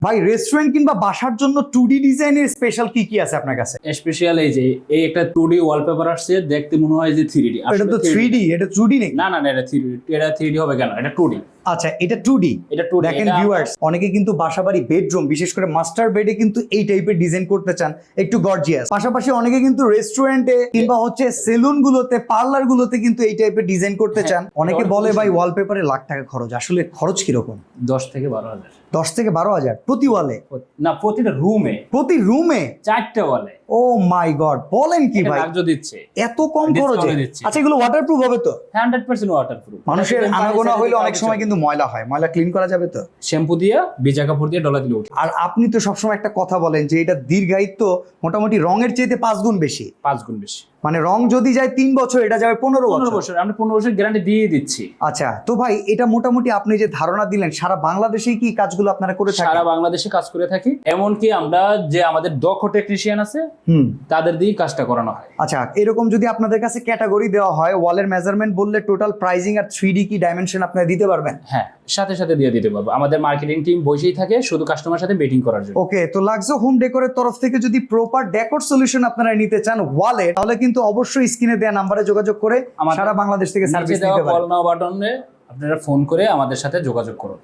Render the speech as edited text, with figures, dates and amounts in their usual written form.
ভাই রেস্টুরেন্ট কিংবা বাসার জন্য 2D ডিজাইনের স্পেশাল কি কি আছে আপনার কাছে? স্পেশাল এই যে এই একটা 2D ওয়ালপেপার আসছে, দেখতে মনে হয় যে 3D। এটা তো 3D, এটা 2D নাকি? না না না, এটা 3D। এটা 3D হবে কেন? এটা 2D। আচ্ছা, এটা 2D। এটা 2D। দেখেন ভিউয়ার্স, অনেকে কিন্তু বাসাবাড়ি বেডরুম, বিশেষ করে মাস্টার বেডে কিন্তু এই টাইপের ডিজাইন করতে চান, একটু গর্জিয়াস। পাশাপাশি অনেকে কিন্তু রেস্টুরেন্টে কিংবা হচ্ছে সেলুন গুলোতে, পার্লার গুলোতে কিন্তু এই টাইপের ডিজাইন করতে চান। অনেকে বলে ভাই ওয়ালপেপারে লাখ টাকা খরচ, আসলে খরচ কিরকম? 10 থেকে 12,000। 10 থেকে 12,000 প্রতি ওয়ালে? না, প্রতিটা রুমে, প্রতি রুমে 4টা ওয়ালে। ও মাই গড, বলেন কি ভাই, কার্য দিচ্ছে এত কম খরচে? Discount দিচ্ছে। আচ্ছা, এগুলো ওয়াটারপ্রুফ হবে তো? 100% ওয়াটারপ্রুফ। মানুষের আনাগোনা হইলে অনেক সময় কিন্তু ময়লা হয়, ময়লা ক্লিন করা যাবে তো? শ্যাম্পু দিয়ে, ভিজা কাপড় দিয়ে ডলা দিলে উঠে। আর আপনি তো সবসময় একটা কথা বলেন যে এটা দীর্ঘায়িত্ব মোটামুটি রঙের চাইতে 5 গুণ বেশি। 5 গুণ বেশি। মানে রং যদি যায় 3 বছর, এটা যাবে 15 15 বছর। বছর। আমরা 15 বছর গ্যারান্টি দিয়ে দিচ্ছি। আচ্ছা, তো ভাই এটা মোটামুটি আপনি যে ধারণা দিলেন, সারা বাংলাদেশেই কি কাজগুলো আপনারা করে থাকেন? সারা বাংলাদেশে কাজ করে থাকি। এমনকি আমরা যে আমাদের দক্ষ টেকনিশিয়ান আছে তাদের দিয়ে কাজটা করানো হয়। আচ্ছা, এরকম যদি আপনাদের কাছে ক্যাটাগরি দেওয়া হয়, ওয়ালের মেজারমেন্ট বললে টোটাল প্রাইজিং আর 3D কি ডাইমেনশন আপনারা দিতে পারবেন? হ্যাঁ, সাথে সাথে দিয়ে দিতে পারবো। আমাদের মার্কেটিং টিম বসেই থাকে শুধু কাস্টমার সাথে মিটিং করার জন্য। ওকে, তো লাক্সো হোম ডেকোরের তরফ থেকে যদি প্রপার ডেকোর সলিউশন আপনারা নিতে চান ওয়ালে, তাহলে কিন্তু অবশ্যই স্ক্রিনে দেওয়া নাম্বারে যোগাযোগ করে সারা বাংলাদেশ থেকে সার্ভিস নিচে দেওয়া নিতে কল পারেন। নাও বাটনে আপনারা ফোন করে আমাদের সাথে যোগাযোগ করুন।